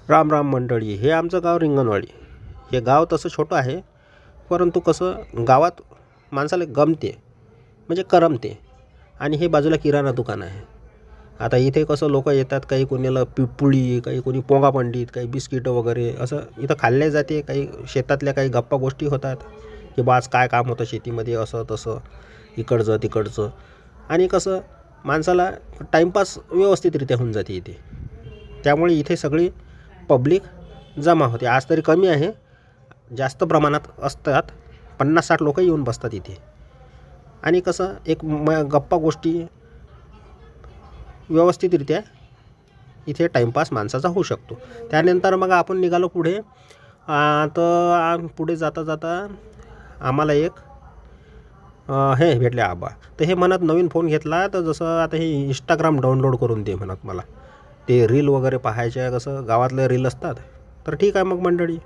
राम राम मंडळी. हे आमचं गाव रिंगणवाडी. हे गाव तसं छोटं आहे, परंतु कसं गावात माणसाला गमते, म्हणजे करमते. आणि हे बाजूला किराणा दुकान आहे. आता इथे कसं लोक येतात, काही कोणाला पोळी, काही कोणी पोंगा पंडित, काही बिस्किटं वगैरे असं इथं खाल्ले जाते. काही शेतातल्या काही गप्पा गोष्टी होतात की बा आज काय काम होतं शेतीमध्ये, असं तसं इकडचं तिकडचं. आणि कसं माणसाला टाईमपास व्यवस्थितरित्या होऊन जाते इथे. त्यामुळे इथे सगळी पब्लिक जमा होते. आज तरी कमी आहे, जास्त प्रमाणात असतात. 50-60 लोक येऊन बसतात इथे. आणि कसं एक गप्पा गोष्टी व्यवस्थितरित्या इथे टाईमपास माणसाचा होऊ शकतो. त्यानंतर मग आपण निघालो पुढे. तर पुढे जाता जाता आम्हाला एक हे भेटले आबा. तर हे म्हणत नवीन फोन घेतला, तर जसं आता हे इंस्टाग्राम डाउनलोड करून दे म्हणत मला. ते रील वगैरे पाहायचे, कसं गावातले रील असतात. तर ठीक आहे मग मंडळी,